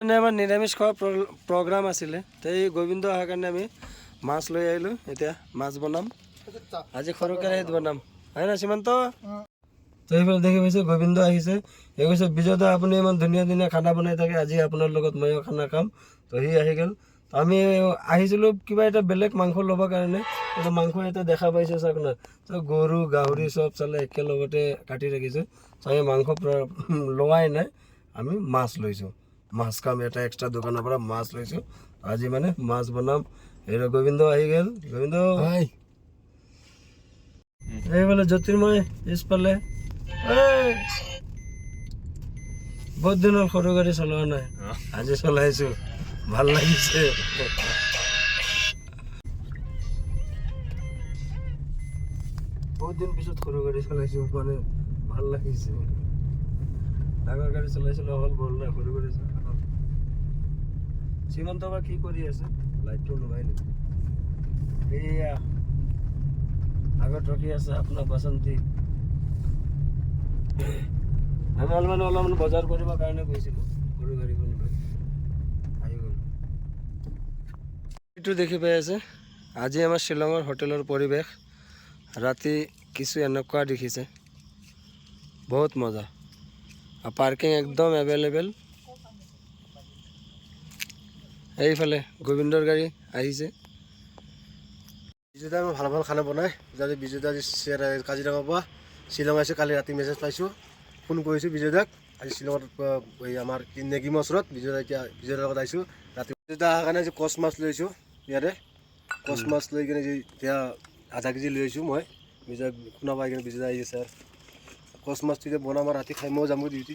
মানে আমাৰ নিৰামিষ খোৱা প্ৰগ্ৰাম আছিলে, তো এই গোবিন্দ অহাৰ কাৰণে আমি মাছ লৈ আহিলোঁ। এতিয়া মাছ বনাম, আজি সৰু কেৰাহীত বনাম, হয় না সীমান্ত? তো এইফালে দেখি পাইছে গোবিন্দ আহিছে। এই কৈছে বিজয় দা আপুনি ইমান ধুনীয়া ধুনীয়া খানা বনাই থাকে, আজি আপোনাৰ লগত ময়ো খানা খাম। তো সি আহি গ'ল। তো আমি আহিছিলোঁ কিবা এটা বেলেগ মাংস ল'বৰ কাৰণে, কিন্তু মাংস এটা দেখা পাইছে চাওক না, তো গৰু গাহৰি চব চালে একেলগতে কাটি ৰাখিছোঁ। তো আমি মাংস লোৱাই নাই, আমি মাছ লৈছোঁ। মাছ খাম, এটা এক্সট্ৰা দোকানৰ পৰা মাছ লৈছোঁ। আজি মানে মাছ বনাম। এই গোবিন্দ আহি গ'ল। গোবিন্দ এইফালে জ্যোতিৰ্ময় পিছফালে। বহুত দিন হ'ল সৰু গাড়ী চলোৱা নাই, আজি চলাইছোঁ, ভাল লাগিছে। বহুত দিন পিছত সৰু গাড়ী চলাইছোঁ, মানে ভাল লাগিছে। ডাঙৰ গাড়ী চলাইছিলোঁ হ'ল বল নাই, সৰু গাড়ী চলাইছোঁ। সীমন্ত বা কি কৰি আছে? লাইটটো লগাই নেকি? এয়া আগত ৰখি আছে আপোনাৰ বাসন্তী। আমি অলপমান বজাৰ কৰিবৰ কাৰণে গৈছিলোঁ, সৰু গাড়ীখন লৈ আহি গ'ল। এইটো দেখি পাই আছে, আজি আমাৰ শ্বিলঙৰ হোটেলৰ পৰিৱেশ। ৰাতি কিছু এনেকুৱা দেখিছে, বহুত মজা। পাৰ্কিং একদম এভেইলেবল। এইফালে গোবিন্দৰ গাড়ী আহিছে। বিজুদা ভাল ভাল খানা বনায়। যদি বিজুদা কাজিৰঙাৰ পৰা শ্বিলং আহিছে, কালি ৰাতি মেছেজ পাইছোঁ, ফোন কৰিছোঁ বিজয়দাক। আজি শ্বিলঙত এই আমাৰ নেগিমৰ ওচৰত বিজয়দা, এতিয়া বিজয়দাৰ লগত আহিছোঁ। ৰাতি বিজয়দা অহাৰ কাৰণে আজি কচ মাছ লৈছোঁ। ইয়াতে কচ মাছ লৈ কিনে এতিয়া আধা কেজি লৈ আহিছোঁ মই। বিজয় শুনা পাই কিনে বিজয়দা আহিছে ছাৰ, কচ মাছটো এতিয়া বনাম আৰু ৰাতি খাই ময়ো যামগৈ ডিউটি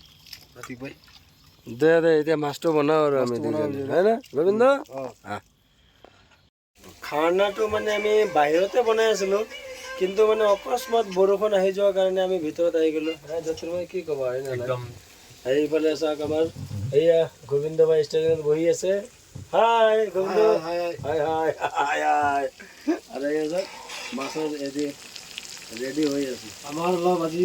ৰাতিপুৱাই। দে দে এতিয়া মাছটো বনাওঁ আৰু আমি হয় না গোবিন্দ? খানাটো মানে আমি বাহিৰতে বনাই আছিলোঁ, কিন্তু মানে অকস্মাত বৰষুণ আহি যোৱাৰ কাৰণে আমি ভিতৰত আহি গ'লোঁ। জ্যোতিৰ্ময় কি ক'বা হয় না? একদম এইফালে চাওক আমাৰ এইয়া গোবিন্দ ভাই ষ্টেজত বহি আছে। হাই গোবিন্দ, হাই হাই হাই হাই। আৰু এই চাওক মাছৰ ৰেডি হৈ আছে আমাৰ অলপ আজি।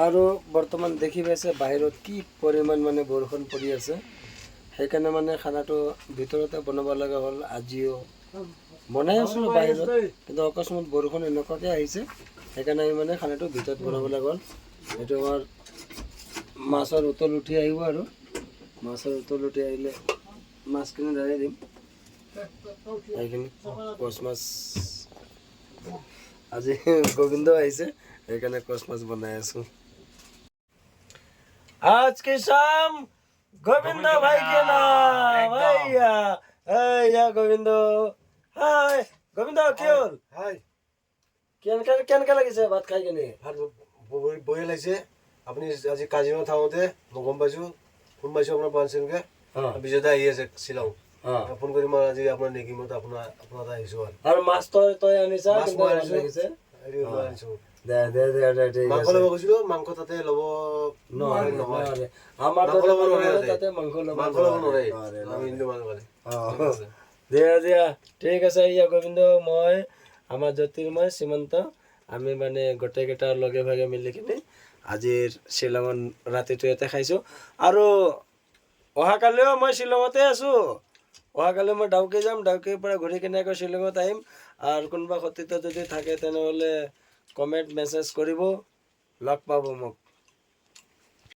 আৰু বৰ্তমান দেখি পাইছে বাহিৰত কি পৰিমাণ মানে বৰষুণ পৰি আছে, সেইকাৰণে মানে খানাটো ভিতৰতে বনাব লগা হ'ল। আজিও বনাই আছিলোঁ বাহিৰত, কিন্তু অকস্মাত বৰষুণ এনেকুৱাকৈ আহিছে, সেইকাৰণে আমি মানে খানাটো ভিতৰত বনাব লগা হ'ল। এইটো আমাৰ মাছৰ উতল উঠি আহিব, আৰু মাছৰ উতল উঠি আহিলে মাছখিনি ঢালি দিম। সেইখিনি কচ মাছ আজি গোবিন্দ আহিছে, সেইকাৰণে কচ মাছ বনাই আছোঁ। आज की शाम गोविंद भाई के नाम। भैया गोविंद, हाय গোবিন্দ, কি হ'ল? হাই, কেনেকৈ লাগিছে ভাত খাই কিনে? ভাত বঢ়িয়া লাগিছে। আপুনি আজি কাজিৰঙা থাকোঁতে মই গম পাইছোঁ, ফোন পাইছোঁ আপোনাৰ পাঁচজনকৈ বিজয়দা আহি আছে শ্বিলং। ফোন কৰি মই আজি আপোনাৰ নেগিমত আপোনাৰ তাত আহিছোঁ। আৰু মাছ তই আনিছা? মই আনিছোঁ। মাংস ল'ব গৈছিলোঁ, মাংস তাতে ল'ব নহয়, মাংস ল'ব নোৱাৰে। দিয়া ঠিক আছে। ইয়া গোবিন্দ, মই আমাৰ জ্যোতিৰ্ময় সীমন্ত, আমি মানে গোটেইকেইটা লগে ভাগে মিলি কিনে আজিৰ শ্বিলঙত ৰাতিটো ইয়াতে খাইছোঁ। আৰু অহাকালিও মই শ্বিলঙতে আছোঁ। অহাকালি মই ডাউকি যাম, ডাউকিৰ পৰা ঘূৰি কিনে আকৌ শ্বিলঙত আহিম। আৰু কোনোবা সতীৰ্থ যদি থাকে তেনেহ'লে কমেণ্ট মেছেজ কৰিব, লগ পাব মোক।